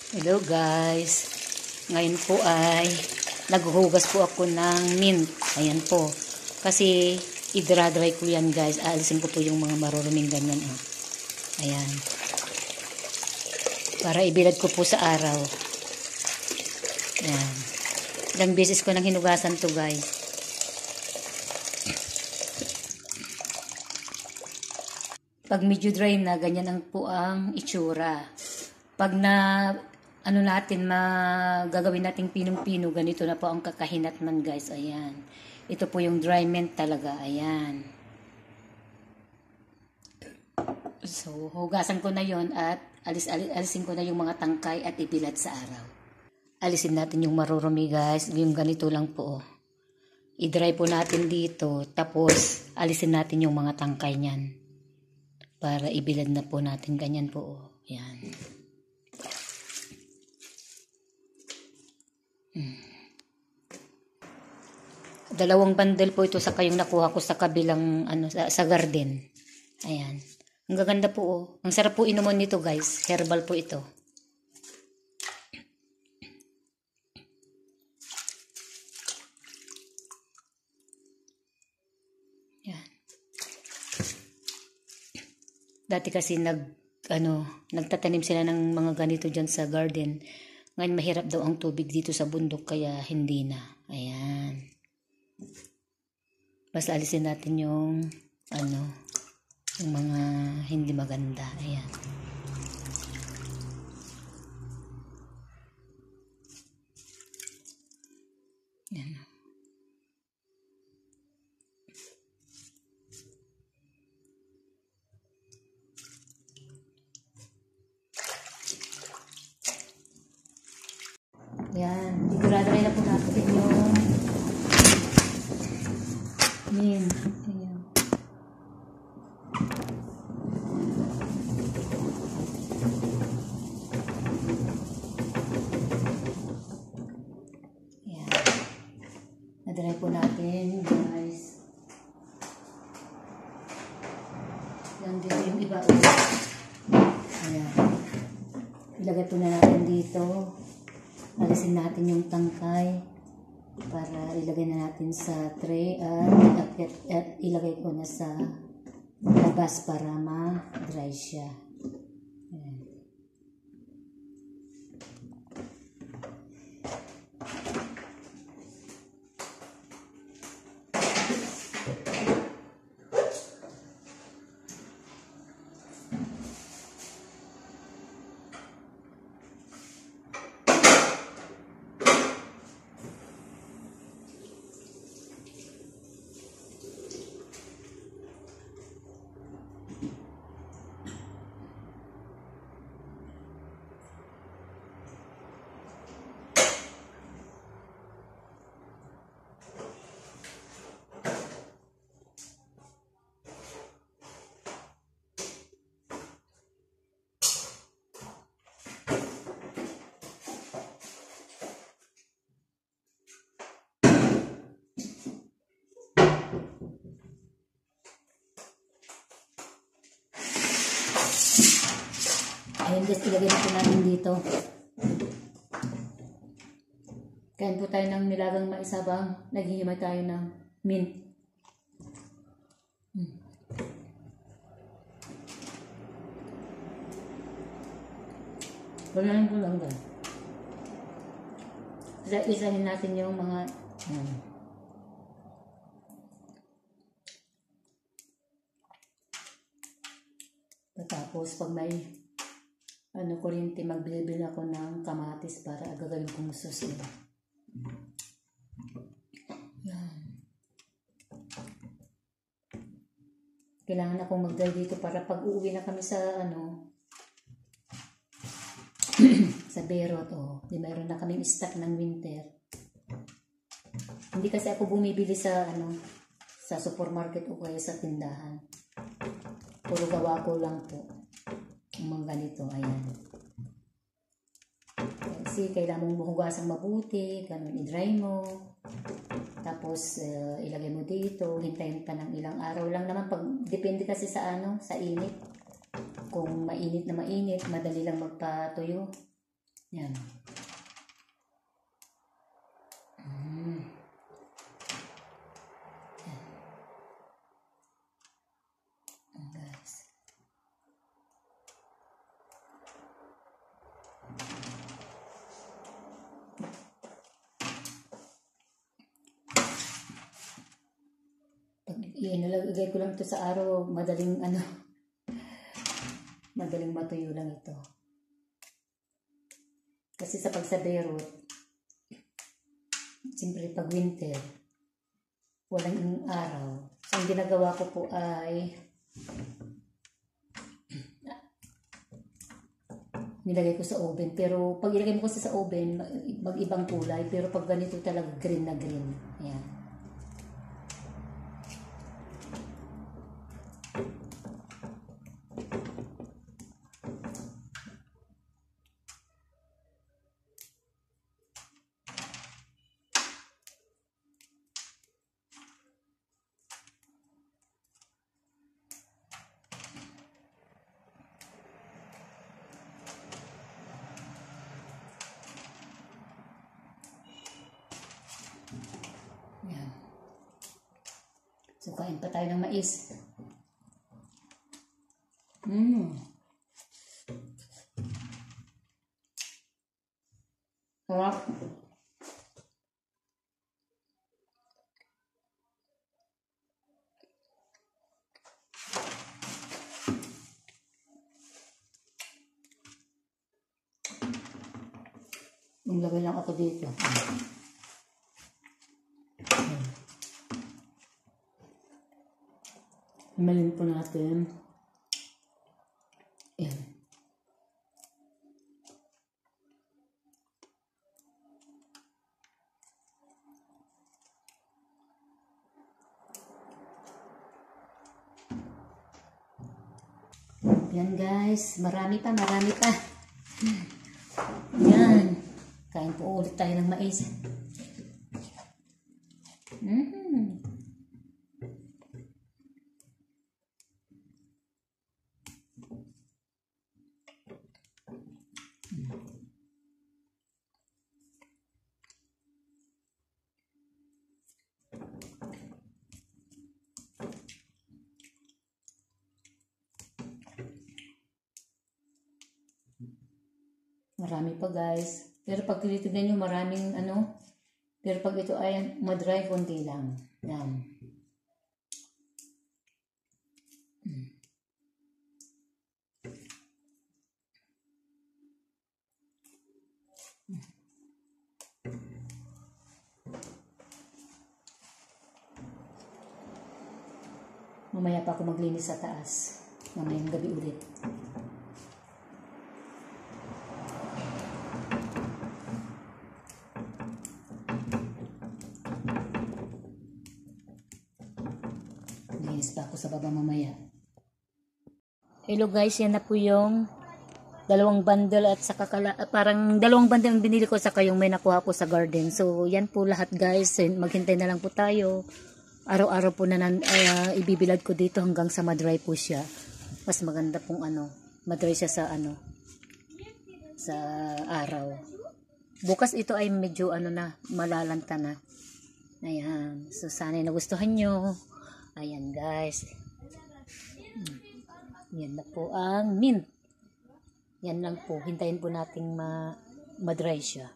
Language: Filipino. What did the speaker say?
Hello guys, ngayon po ay naghuhugas po ako ng mint. Ayan po, kasi i-dry ko yan guys. Aalisin ko po yung mga maruruming ganyan. Ayan, para ibilad ko po sa araw. Ayan, ilang beses ko nang hinugasan to guys. Pag medyo dry na, ganyan ang po ang itsura. Pag na natin, gagawin nating pinong-pino, ganito na po ang kakahinatnan guys. Ayan. Ito po yung dry mint talaga. Ayan. So, hugasan ko na yon at alisin ko na yung mga tangkay at ibilad sa araw. Alisin natin yung marurumi guys. Yung ganito lang po. I-dry po natin dito. Tapos, alisin natin yung mga tangkay niyan. Para ibilad na po natin. Ganyan po. Ayan. Dalawang bundle po ito sa kayong nakuha ko sa kabilang sa garden. Ayan. Ang gaganda po oh. Ang sarap po inuman nito guys. Herbal po ito. Ayan. Dati kasi nagtatanim sila ng mga ganito dyan sa garden. Ngayon mahirap daw ang tubig dito sa bundok kaya hindi na. Ayan. Basta alisin natin yung yung mga hindi maganda. Ayan. Ayan. Ayan. Sigurado na po natin yung mint. Ayan. Ayan. Na-dry po natin, guys. Yan dito yung iba. Ayan. Ilagay po na natin dito. Alisin natin yung tangkay para ilagay na natin sa tray at ilagay ko na sa labas para ma-dry siya. Ayan. Ayan guys, ilagay natin natin dito. Kain po tayo ng nilagang mais habang naghihimay tayo ng mint. Ganahin ko lang guys. Isahin natin yung mga tapos pag may kuryente, magbilbil ako ng kamatis para gagawin kong sauce. Yan. Kailangan akong mag-dry dito para pag uuwi na kami sa sa Berot, di mayroon na kaming stock ng winter. Hindi kasi ako bumibili sa sa supermarket o kaya sa tindahan. Puro gawa ko lang po. Yung mga ganito, ayan. Kasi kailangan mong hugasang mabuti, ganun, i-dry mo. Tapos, ilagay mo dito, hintayin pa ng ilang araw lang naman. Depende kasi sa sa init. Kung mainit na mainit, madali lang magpatuyo. Yan. Yan. Yan, guys. Inilagay ko lang ito sa araw, madaling madaling matuyo lang ito. Kasi sa pagsaberot, siyempre pag winter, walang araw. So, ang ginagawa ko po ay nilagay ko sa oven. Pero pag ilagay mo kasi sa oven, mag-ibang kulay. Pero pag ganito talaga, green na green. Ayan. Yan. So, kain pa tayo ng mais. Sarap. Maglagay lang ako dito. Imalin po natin. Ayan. Yan guys. Marami pa. Yan. Kain po ulit tayo ng mais. Marami pa guys. Pero pag tinitignan nyo maraming pero pag ito ay madry, konti lang. Yan. Mamaya pa ako maglinis sa taas. Mamayang gabi ulit. Linis pa ako sa baba mamaya. Hello guys, yan na po yung dalawang bundle at saka parang dalawang bundle ang binili ko saka yung may nakuha ko sa garden. So yan po lahat guys. Maghintay na lang po tayo. Araw-araw po na ibibilad ko dito hanggang sa madry po siya. Mas maganda pong madry siya sa sa araw. Bukas ito ay medyo malalanta na. Ayan. So sana nagustuhan nyo. Ayan guys. Yan na po ang mint. Yan lang po. Hintayin po nating madry siya.